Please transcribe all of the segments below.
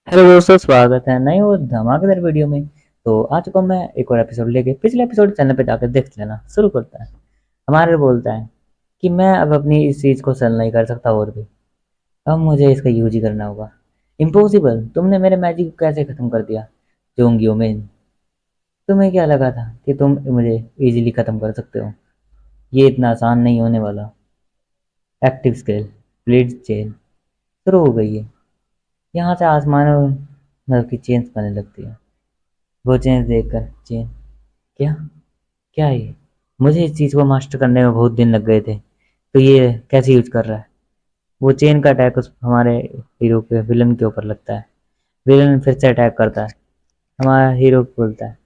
Hello दोस्तों, स्वागत है नई और धमाकेदार वीडियो में। तो आ चुका हूं मैं एक और एपिसोड लेके। पिछले एपिसोड चैनल पे जाकर देख लेना। शुरू करता है। हमारे बोलता है कि मैं अब अपनी इस चीज़ को सेल नहीं कर सकता और भी। अब मुझे इसका यूज ही करना होगा। इम्पॉसिबल, तुमने मेरे मैजिक को कैसे ख़त्म कर दिया जोंगियो में। तुम्हें क्या लगा था कि तुम मुझे इजीली ख़त्म कर सकते हो? ये इतना आसान नहीं होने वाला। एक्टिव स्केल ब्लीड चेन शुरू हो गई है। यहाँ से आसमानों में की चेन्स बनने लगती है। वो चेन्स देखकर चेन, क्या क्या है ये? मुझे इस चीज़ को मास्टर करने में बहुत दिन लग गए थे, तो ये कैसे यूज कर रहा है? वो चेन का अटैक उस हमारे हीरो के विलन के ऊपर लगता है। विलन फिर से अटैक करता है। हमारा हीरो बोलता है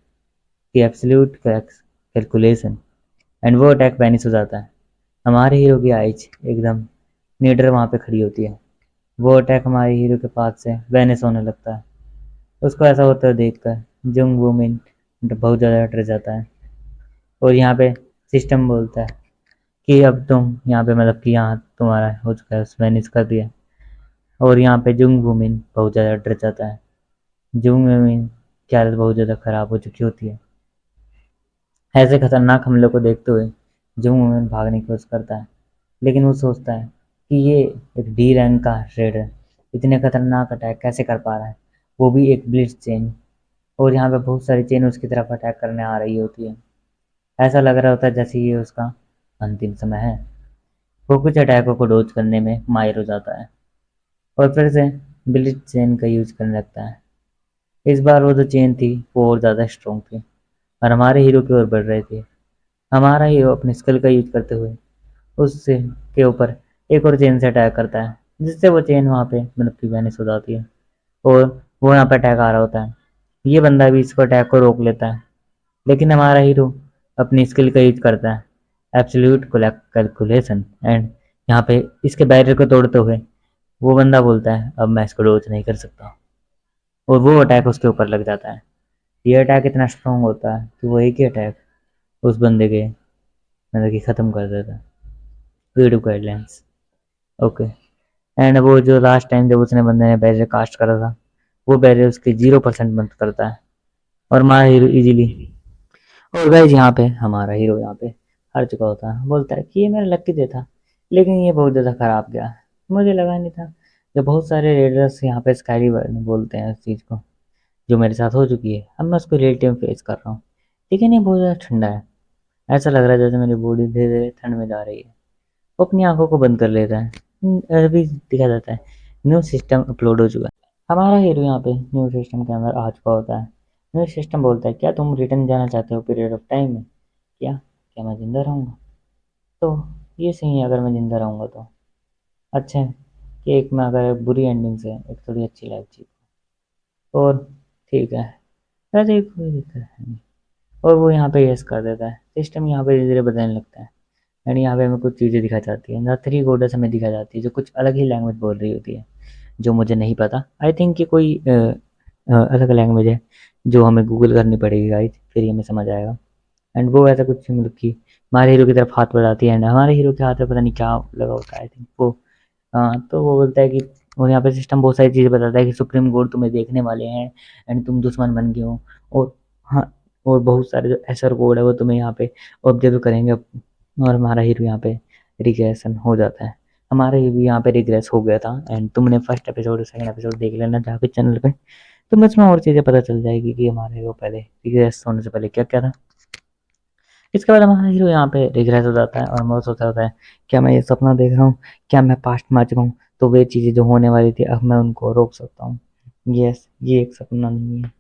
कि एब्सोल्यूट कैलकुलेशन, एंड वो अटैक वैनिश हो जाता है। हमारे हीरो की आइज एकदम नीडर वहाँ पे खड़ी होती है। वो अटैक हमारे हीरो के पास से वैनिश होने लगता है। उसको ऐसा होता है देखकर जंग वूमिन बहुत ज़्यादा डर जाता है। और यहाँ पे सिस्टम बोलता है कि अब तुम यहाँ पे मतलब कि यहाँ तुम्हारा हो चुका है, मैनेज कर दिया। और यहाँ पे जुंग वूमिन बहुत ज़्यादा डर जाता है। जुंग वूमिन की हालत बहुत ज़्यादा ख़राब हो चुकी होती है। ऐसे खतरनाक हमले को देखते हुए जुंग वूमिन भागने की कोशिश करता है, लेकिन वो सोचता है कि ये एक डी रैंक का रेडर इतने खतरनाक अटैक कैसे कर पा रहा है, वो भी एक ब्लिट्ज चेन। और यहाँ पे बहुत सारी चेन उसकी तरफ अटैक करने आ रही होती है। ऐसा लग रहा होता है जैसे ये उसका अंतिम समय है। वो कुछ अटैकों को डोज करने में माहिर हो जाता है और फिर से ब्लिट्ज चेन का यूज करने लगता है। इस बार वो जो चेन थी वो और ज़्यादा स्ट्रॉन्ग थी और हमारे हीरो की ओर बढ़ रहे थे। हमारा हीरो अपने स्किल का यूज करते हुए उससे के ऊपर एक और चेन से अटैक करता है, जिससे वो चेन वहाँ पे मतलब कि वैनिश हो जाती है और वो यहाँ पे अटैक आ रहा होता है। ये बंदा भी इसको अटैक को रोक लेता है, लेकिन हमारा हीरो अपनी स्किल का यूज करता है, एब्सोल्यूट कैलकुलेशन, एंड यहाँ पे इसके बैरियर को तोड़ते हुए वो बंदा बोलता है अब मैं इसको डोज नहीं कर सकता। और वो अटैक उसके ऊपर लग जाता है। ये अटैक इतना स्ट्रांग होता है कि वो एक ही अटैक उस बंदे के मतलब कि ख़त्म कर देता है। Video guidelines, okay. एंड वो जो लास्ट टाइम जब उसने बंदे ने बैरियर कास्ट करा था, वो बैरियर उसके 0% बंद करता है और हमारा हीरो इजीली। और गाइस यहाँ पे हमारा हीरो यहाँ पे हार चुका होता है। बोलता है कि ये मेरा लकी डे था, लेकिन ये बहुत ज़्यादा ख़राब गया। मुझे लगा नहीं था। जब बहुत सारे रेडर्स यहाँ पे स्काई बोलते हैं उस चीज़ को जो मेरे साथ हो चुकी है, अब मैं उसको रियलिटी में फेस कर रहा हूँ। लेकिन ये बहुत ज़्यादा ठंडा है। ऐसा लग रहा है जैसे मेरी बॉडी धीरे धीरे ठंड में जा रही है। वो अपनी आंखों को बंद कर लेता है। अभी दिखा जाता है न्यू सिस्टम अपलोड हो चुका है। हमारा हीरो यहाँ पे न्यू सिस्टम के अंदर आ चुका होता है। न्यू सिस्टम बोलता है क्या तुम रिटर्न जाना चाहते हो पीरियड ऑफ टाइम में? क्या क्या मैं ज़िंदा रहूँगा? तो ये सही है अगर मैं ज़िंदा रहूँगा तो। अच्छा है कि एक मैं अगर बुरी एंडिंग से एक थोड़ी अच्छी लाइफ जी, और ठीक है, वैसे ही कोई दिक्कत है नहीं। और वो यहाँ पे यस कर देता है। सिस्टम यहाँ पे धीरे धीरे बदलने लगता है। यानी यहाँ पे हमें कुछ चीज़ें दिखाई जाती है। ना थ्री गोडस हमें दिखाई जाती है जो कुछ अलग ही लैंग्वेज बोल रही होती है, जो मुझे नहीं पता। आई थिंक कि कोई अलग लैंग्वेज है जो हमें गूगल करनी पड़ेगी गाइस, फिर ही हमें समझ आएगा। एंड वो ऐसा कुछ मतलब कि हमारे हीरो की तरफ हाथ बढ़ाती है एंड हमारे हीरो के हाथ में पता नहीं क्या लगा होता है। आई थिंक वो, हाँ, तो वो बोलता है कि और यहाँ पे सिस्टम बहुत सारी चीज़ें बताता है कि सुप्रीम कोर्ट तुम्हें देखने वाले हैं एंड तुम दुश्मन बन गए हो। और हाँ, और बहुत सारे जो एसर कोड है वो तुम्हें यहाँ पे ऑब्जर्व करेंगे। और हमारा हीरो यहाँ पे रिग्रेशन हो जाता है। हमारा हीरो यहाँ पे रिग्रेस हो गया था एंड तुमने फर्स्ट एपिसोड और सेकंड एपिसोड देख लेना जाके चैनल पे। तुम्हें इसमें और चीज़ें पता चल जाएगी कि हमारे हीरो पहले रिग्रेस होने से पहले क्या क्या था। इसके बाद हमारा हीरो यहाँ पे रिग्रेस हो जाता है और वो सोचता होता है क्या मैं ये सपना देख रहा हूँ, क्या मैं पास्ट में आ चुका हूँ, तो वे चीज़ें जो होने वाली थी अब मैं उनको रोक सकता हूँ। यस, ये एक सपना नहीं है।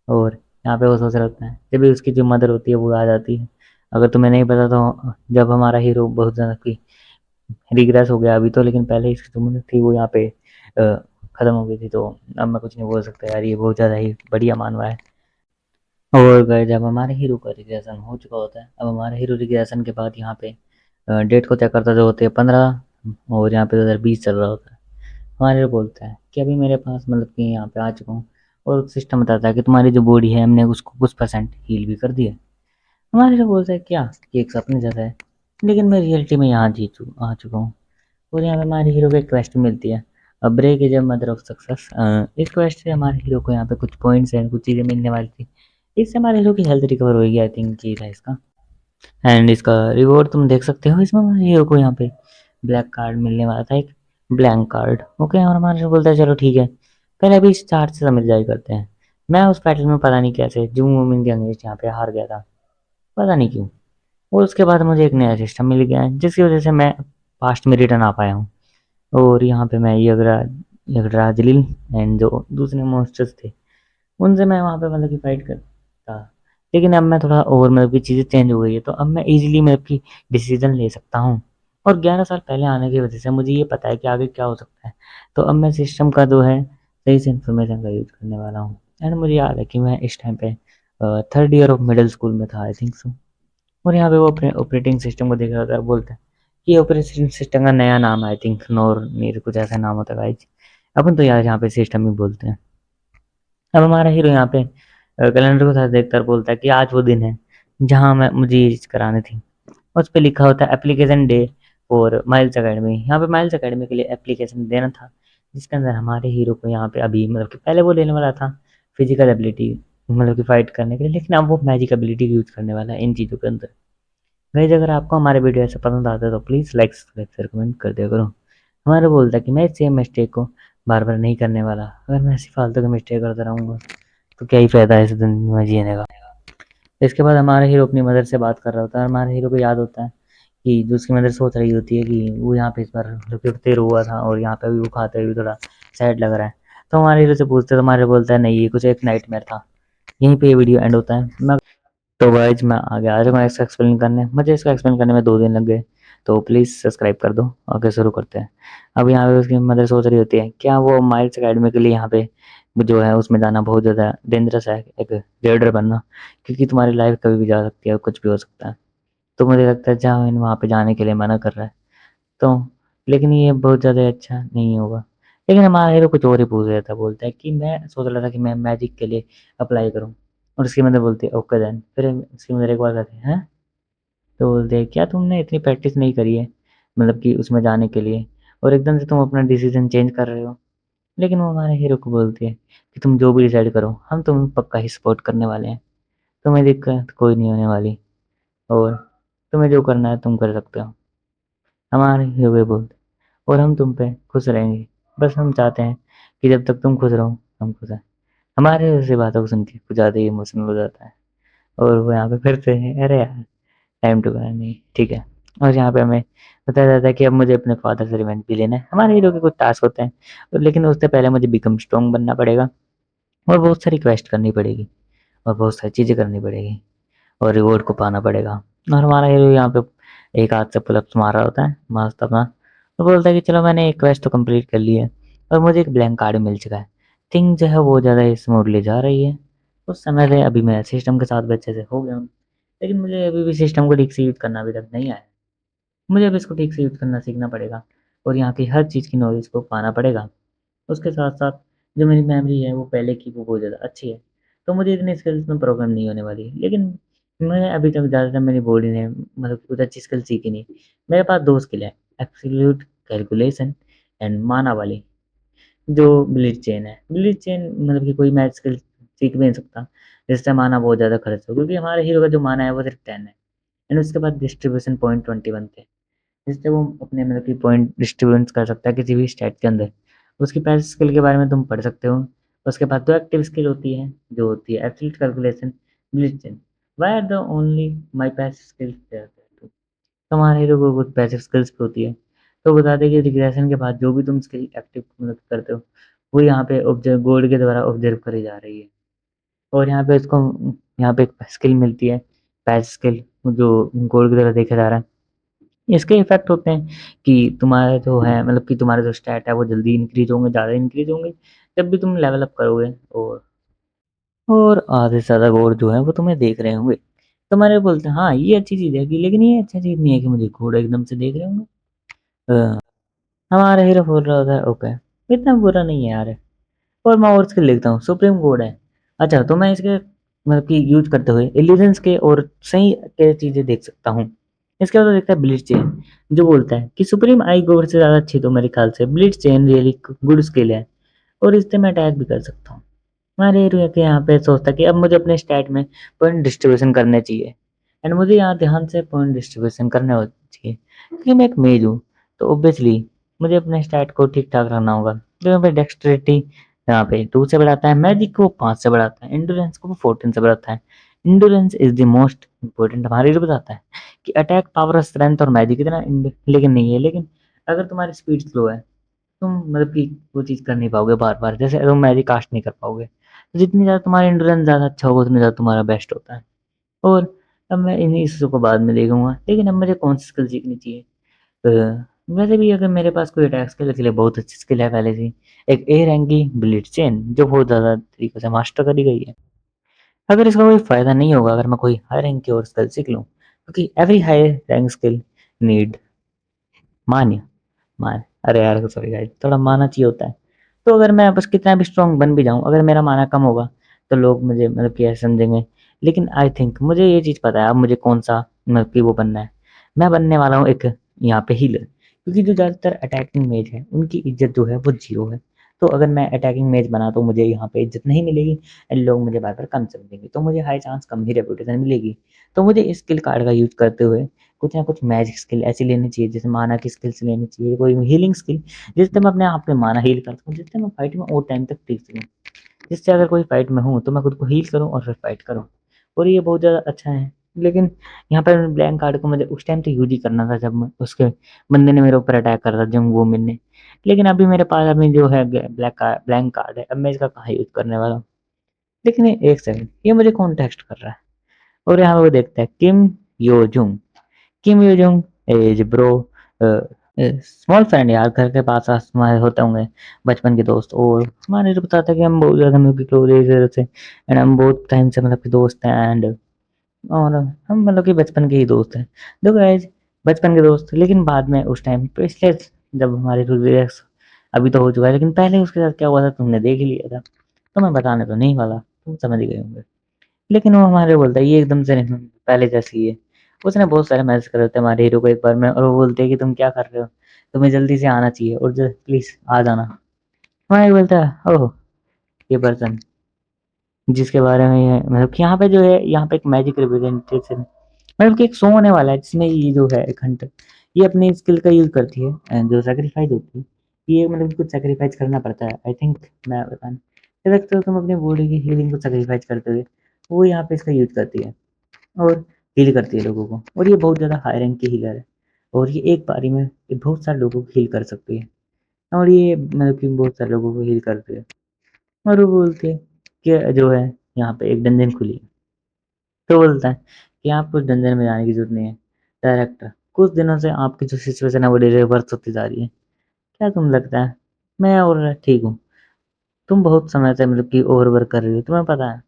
और यहाँ पे वो सोच रहा होता है जब भी उसकी जो मदर होती है वो आ जाती है। अगर तुम्हें नहीं पता तो जब हमारा हीरो बहुत ज़्यादा की रिग्रेस हो गया अभी तो, लेकिन पहले इसकी जो मदर थी वो यहाँ पे ख़त्म हो गई थी। तो अब मैं कुछ नहीं बोल सकता यार, ये बहुत ज़्यादा ही बढ़िया मानवा है। और गए जब हमारे हीरो का रिग्रेशन हो चुका होता है, अब हमारे हीरो रिग्रेशन के बाद यहाँ पे डेट को चेक करता जो होते हैं 15, और यहाँ पे 2020 चल रहा होता है। हमारे हीरो बोलता है कि अभी मेरे पास मतलब कि यहाँ पे आ चुका हूँ। और सिस्टम बताता है कि तुम्हारी जो बॉडी है हमने उसको कुछ परसेंट हील भी कर दिया है। हमारे हीरो बोलता है क्या ये एक सपने जैसा है, लेकिन मैं रियलिटी में यहाँ आ चुका हूँ। और यहाँ पे हमारे हीरो को एक क्वेस्ट मिलती है। Break is a mother of success. इस क्वेस्ट से हमारे हीरो को यहाँ पे कुछ पॉइंट्स एंड कुछ चीज़ें मिलने वाली थी। इससे हमारे हीरो की हेल्थ रिकवर होगी, आई थिंक ये था इसका। एंड इसका रिवॉर्ड तुम देख सकते हो, इसमें हमारे हीरो को यहाँ पे ब्लैक कार्ड मिलने वाला था, एक ब्लैंक कार्ड। ओके, और हमारे हीरो बोलता है चलो ठीक है, पहले अभी इस चार्ट से समझदारी करते हैं। मैं उस बैटल में पता नहीं कैसे जूम वूमिंग के अगेंस्ट यहाँ पे हार गया था, पता नहीं क्यों। और उसके बाद मुझे एक नया सिस्टम मिल गया है जिसकी वजह से मैं पास्ट में रिटर्न आ पाया हूँ। और यहाँ पे मैं यगराजलिल एंड जो दूसरे मॉन्स्टर्स थे उनसे मैं वहाँ पे मतलब कि फाइट करता। लेकिन अब मैं थोड़ा और मतलब की चीज़ें चेंज हो गई है, तो अब मैं इजीली मतलब कि डिसीजन ले सकता हूँ। और 11 साल पहले आने की वजह से मुझे ये पता है कि आगे क्या हो सकता है। तो अब मैं सिस्टम का जो है सही से इन्फॉर्मेशन का यूज़ करने वाला हूँ। एंड मुझे याद है कि मैं इस टाइम पे third year of middle school में था, आई थिंक सो। और यहाँ पे वो अपने ऑपरेटिंग सिस्टम को देख रहा था, बोलता है कि ऑपरेटिंग सिस्टम का नया नाम आई थिंक नोर नीर कुछ ऐसा नाम होता है गाइज। अपन तो यार यहाँ पे सिस्टम ही बोलते हैं। अब हमारा हीरो यहाँ पे कैलेंडर को साथ देखकर बोलता है कि आज वो दिन है जहाँ मैं मुझे ये चीज़ करानी थी। उस पे लिखा होता है application day for miles academy. यहाँ पे माइल्स अकेडमी के लिए एप्लीकेशन देना था, जिसके अंदर हमारे हीरो को यहाँ पे अभी मतलब कि पहले वो लेने वाला था फिजिकल एबिलिटी, मतलब कि फाइट करने के लिए, लेकिन अब वो मैजिक एबिलिटी यूज करने वाला है इन चीज़ों के अंदर। गाइस, अगर आपको हमारे वीडियो ऐसे पसंद आता है तो please like subscribe share comment कर दिया करो। हमारा बोलता है कि मैं सेम मिस्टेक को बार बार नहीं करने वाला। अगर मैं ऐसी फालतू की मिस्टेक करता रहूँगा तो क्या ही फ़ायदा है इस दुनिया में जीने का। इसके बाद हमारा हीरो अपनी मदर से बात कर रहा होता है, और हमारे हीरो को याद होता है कि जो उसकी मदर सोच रही होती है कि वो यहाँ पे इस बार लुक हुआ था और यहाँ पे अभी वो खाते हुए थोड़ा सैड लग रहा है। तो हमारे हीरो से पूछते हैं, तो हमारे बोलता है नहीं, ये कुछ एक नाइटमेयर था। यहीं पे ये वीडियो एंड होता है। मैं तो गाइज मैं आगे आ जाऊँगा इसका एक्सप्लेन करने। मुझे इसका एक्सप्लेन करने में 2 दिन लग गए, तो प्लीज़ सब्सक्राइब कर दो। आगे शुरू करते हैं। अब यहाँ पे उसकी मदर सोच रही होती है क्या वो माइल्स अकेडमी के लिए यहाँ पे जो है उसमें जाना बहुत ज़्यादा डेंजरस है, एक रेडर बनना, क्योंकि तुम्हारी लाइफ कभी भी जा सकती है, कुछ भी हो सकता है। तो मुझे लगता है जावेन वहाँ पे जाने के लिए मना कर रहा है। तो लेकिन ये बहुत ज़्यादा अच्छा नहीं होगा। लेकिन हमारा हीरो कुछ और ही पूछ रहा था, बोलता है कि मैं सोच रहा था कि मैं मैजिक के लिए अप्लाई करूँ। और उसकी मदर बोलती है ओके देन। फिर उसकी मदर एक बार कहती है हैं? तो बोलते हैं क्या तुमने इतनी प्रैक्टिस नहीं करी है, मतलब कि उसमें जाने के लिए, और एकदम से तुम अपना डिसीजन चेंज कर रहे हो। लेकिन वो हमारे हीरो को बोलती है कि तुम जो भी डिसाइड करो हम तुम्हें पक्का ही सपोर्ट करने वाले हैं, तुम्हें दिक्कत कोई नहीं होने वाली, और तुम्हें जो करना है तुम कर सकते हो। हमारे हीरो भी बोलते और हम तुम पे खुश रहेंगे, बस हम चाहते हैं कि जब तक तुम खुश रहो हम खुश हैं। हमारे उसी बातों को सुन के कुछ ज़्यादा ही इमोशनल हो जाता है, और वो यहाँ पे फिर से अरे यार टाइम टू नहीं ठीक है। और यहाँ पे हमें बताया जाता है कि अब मुझे अपने फादर से रिवेंज भी लेना है। हमारे हीरो के कुछ टास्क होते हैं, लेकिन उससे पहले मुझे बिकम स्ट्रॉन्ग बनना पड़ेगा, और बहुत सारी क्वेस्ट करनी पड़ेगी, और बहुत सारी चीज़ें करनी पड़ेगी, और रिवॉर्ड को पाना पड़ेगा। और हमारा हीरो यहाँ पे एक हाथ से पुलअप्स मार रहा होता है मस्त अपना, तो बोलता है कि चलो मैंने एक क्वेस्ट तो कंप्लीट कर ली है और मुझे एक ब्लैंक कार्ड मिल चुका है। थिंग जो है वो ज़्यादा स्मूथली जा रही है। उस समय से अभी मैं सिस्टम के साथ अच्छे से हो गया हूँ, लेकिन मुझे अभी भी सिस्टम को ठीक से यूज़ करना अभी तक नहीं आया। मुझे अब इसको ठीक से यूज़ करना सीखना पड़ेगा, और यहाँ की हर चीज़ की नॉलेज को पाना पड़ेगा। उसके साथ-साथ जो मेरी मेमोरी है वो पहले की वो बहुत ज़्यादा अच्छी है, तो मुझे इतनी स्किल्स में प्रॉब्लम नहीं होने वाली। लेकिन मैं अभी तक ज़्यादातर मेरी बॉडी ने मतलब कुछ अच्छी स्किल सीखी नहीं। मेरे पास 2 स्किल है, एब्सोल्यूट कैलकुलेशन एंड माना वाली, जो ब्लिट्ज़ चेन है। ब्लिट्ज़ चेन मतलब कि कोई मैथ स्किल सीख भी नहीं सकता, जिससे माना बहुत ज़्यादा खर्च हो, क्योंकि हमारे हीरो का जो माना है वो सिर्फ़ 10 है। एंड उसके बाद डिस्ट्रीब्यूशन पॉइंट 21 थे, जिससे वो अपने मतलब कि पॉइंट डिस्ट्रीब्यूट कर सकता है किसी भी स्टैट के अंदर। उसकी पैसिव स्किल के बारे में तुम पढ़ सकते हो। उसके बाद 2 एक्टिव स्किल होती है, जो होती है absolute calculation, blitz. Why are the only my passive skills there too. तो हमारे हीरो को कुछ पैसिव स्किल्स भी होती है। तो बता दें कि रिग्रेशन के बाद जो भी तुम स्किल एक्टिव मतलब करते हो, वो यहाँ पे ऑब्जर्व गोल्ड के द्वारा ऑब्जर्व करी जा रही है। और यहाँ पे इसको यहाँ पे एक स्किल मिलती है, पैसिव स्किल, जो गोल्ड की तरह देखा जा रहा है। इसके इफ़ेक्ट होते हैं कि तुम्हारा जो है मतलब कि तुम्हारे जो स्टैट है वो जल्दी इंक्रीज़ होंगे, ज़्यादा इंक्रीज़ होंगे, जब भी तुम लेवल अप करोगे, और आधे से ज़्यादा घोड़ जो है वो तुम्हें देख रहे होंगे। तुम्हारे बोलते हैं हाँ, ये अच्छी चीज़ है कि, लेकिन ये अच्छी चीज़ नहीं है कि मुझे घोड़े एकदम से देख रहे होंगे। अ, हमारा हीरो बोल रहा होता है ओके, इतना बुरा नहीं है यार। और मैं और स्किल लिखता हूँ, सुप्रीम कोड है। अच्छा, तो मैं इसके मतलब कि यूज़ करते हुए इल्यूजन्स के और सही के चीज़ें देख सकता हूँ। इसके बाद देखता है ब्लिट्ज़ चेन। जो बोलता है कि सुप्रीम आई गोवर से ज़्यादा अच्छी तो मेरे ख्याल से blitz chain really good skill है और इससे मैं अटैक भी कर सकता हूँ। हमारे हीरो के यहाँ पे सोचता है कि अब मुझे अपने स्टैट में पॉइंट डिस्ट्रीब्यूशन करने चाहिए एंड मुझे यहाँ ध्यान से पॉइंट डिस्ट्रीब्यूशन करने चाहिए क्योंकि मैं एक मेज हूँ। तो ऑब्वियसली मुझे अपने स्टैट को ठीक ठाक रखना होगा। तो यहाँ पे डेक्सट्रिटी यहाँ पे 2 से बढ़ाता है, मैजिक को 5 से बढ़ाता है, एंडोरेंस को 14 से बढ़ाता है। Endurance is the most important. हमारे लिए बताता है कि अटैक पावर स्ट्रेंथ और मैजिक इतना लेकिन नहीं है, लेकिन अगर तुम्हारी स्पीड स्लो है तुम मतलब कि वो चीज़ कर नहीं पाओगे बार बार, जैसे तुम मैजिक कास्ट नहीं कर पाओगे। तो जितनी ज़्यादा तुम्हारा एंडोरेंस ज़्यादा अच्छा होगा उतनी ज़्यादा तुम्हारा बेस्ट होता है। और अब मैं इन्हीं चीज़ों को बाद में देखूंगा, लेकिन अब मुझे कौन सी स्किल सीखनी चाहिए। वैसे भी अगर मेरे पास कोई अटैक स्किल के लिए बहुत अच्छी स्किल है पहले से, एक ए रैंक की ब्लिड चेन जो बहुत ज़्यादा तरीके से मास्टर करी गई है। अगर इसका कोई फ़ायदा नहीं होगा अगर मैं कोई हाई रैंक की और स्किल सीख लूँ, क्योंकि every high rank skill need मान्य मान अरे यार सॉरी गाइस, थोड़ा माना चाहिए होता है। तो अगर मैं बस कितना भी स्ट्रांग बन भी जाऊँ, अगर मेरा माना कम होगा तो लोग मुझे मतलब कि ऐसे समझेंगे। लेकिन आई थिंक मुझे ये चीज़ पता है अब मुझे कौन-सा मतलब कि वो बनना है। मैं बनने वाला हूँ एक यहाँ पे हीलर, क्योंकि जो ज़्यादातर अटैकिंग मेज है उनकी इज़्ज़त जो है वो 0 है। तो अगर मैं अटैकिंग मेज बना तो मुझे यहाँ पे इज़्ज़त नहीं मिलेगी एंड लोग मुझे बार-बार कम समझेंगे। तो मुझे हाई चांस कम ही रेपुटेशन मिलेगी। तो मुझे इस स्किल कार्ड का यूज़ करते हुए कुछ ना कुछ मैजिक स्किल ऐसी लेनी चाहिए, जैसे माना की स्किल्स लेनी चाहिए, कोई हीलिंग स्किल जिससे मैं अपने आप पे माना हील कर सकूँ, जिससे मैं फाइट में और टाइम तक टिक सकूँ। जिससे अगर कोई फाइट में हूँ तो मैं खुद को हील करूँ और फिर फाइट करूँ। और ये बहुत ज़्यादा अच्छा है। लेकिन यहाँ पर ब्लैंक कार्ड को मुझे उस टाइम तो यूज़ ही करना था जब मैं उसके बंदे ने मेरे ऊपर अटैक करा था, जब वो मैंने। लेकिन अभी मेरे पास अभी जो है ब्लैंक कार्ड है, अब मैं इसका कहाँ यूज़ करने वाला हूँ। लेकिन ये एक सेकंड, ये मुझे कौन टेक्स्ट कर रहा है? और यहाँ पे वो देखता है Kim Yo Jong. Kim Yo Jong as bro, small friend यार, घर के पास आस हमारे होते होंगे बचपन के दोस्त। और हमारे तो पता था कि हम बहुत ज़्यादा मिलके क्लोज एक दूसरे से एंड हम बहुत टाइम से मतलब कि दोस्त हैं एंड और हम मतलब कि बचपन के ही दोस्त हैं। देखो गाइस, बचपन के दोस्त, लेकिन बाद में उस टाइम पिछले जब हमारे रिलेक्स अभी तो हो चुका है, लेकिन पहले उसके साथ क्या हुआ था तुमने देख ही लिया था। तो मैं बताने तो नहीं वाला, तुम समझ ही गए होंगे। लेकिन वो हमारे बोलता है ये एकदम से नहीं, पहले जैसे ही है। उसने बहुत सारे मैसेज करे थे हमारे हीरो को एक बार में, और वो बोलते हैं कि तुम क्या कर रहे हो, तुम्हें जल्दी से आना चाहिए और प्लीज आ जाना। हमारे बोलता है ओह, ये पर्सन जिसके बारे में ये मतलब कि यहाँ पे जो है, यहाँ पे एक मैजिक रिप्रेजेंटेशन मतलब कि एक सो होने वाला है जिसमें ये जो है एक हंटर, ये अपनी स्किल का यूज करती है and जो सेक्रीफाइस होती है, ये मतलब कुछ सेक्रीफाइस करना पड़ता है आई थिंक। मैं बता नहीं सकता, तो तुम अपनी बॉडी की हीलिंग को सेक्रीफाइस करते हुए वो यहाँ पे इसका यूज करती है और हील करती है लोगों को। और ये बहुत ज़्यादा हाई रैंक की हीलर है और ये एक बारी में ये बहुत सारे लोगों को हील कर सकती है। और ये मतलब कि बहुत सारे लोगों को हील करती है। और वो बोलती है कि जो है यहाँ पे एक डंजन खुली है। तो बोलता है कि आपको उस डंजन में जाने की जरूरत नहीं है डायरेक्टर, कुछ दिनों से आपकी जो सिचुएशन है वो रिवर्स होती जा रही है। क्या तुम लगता है मैं और ठीक हूँ? तुम बहुत समय से मतलब कि ओवरवर्क कर रही हो, तुम्हें पता है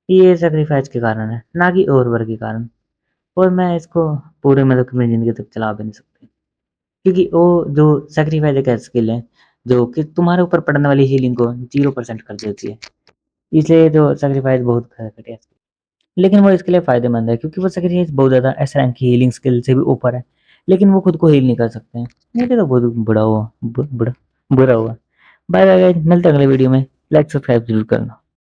ये सेक्रीफाइस के कारण है ना कि ओवरवर्क के कारण। और मैं इसको पूरे मतलब कि मेरी ज़िंदगी तक चला भी नहीं सकती, क्योंकि वो जो सैक्रिफाइस एक ऐसी स्किल है जो कि तुम्हारे ऊपर पड़ने वाली हीलिंग को 0% कर देती है। इसलिए जो सैक्रिफाइस बहुत घटिया है। लेकिन वो इसके लिए फ़ायदेमंद है क्योंकि वो सैक्रिफाइस बहुत ज़्यादा एस रैंक की हीलिंग स्किल से भी ऊपर है, लेकिन वो खुद को हील नहीं कर सकते हैं। मेरे तो बहुत बुरा हुआ, बुरा हुआ। बाय बाय गाइस, मिलते हैं अगले वीडियो में। लाइक सब्सक्राइब जरूर करना।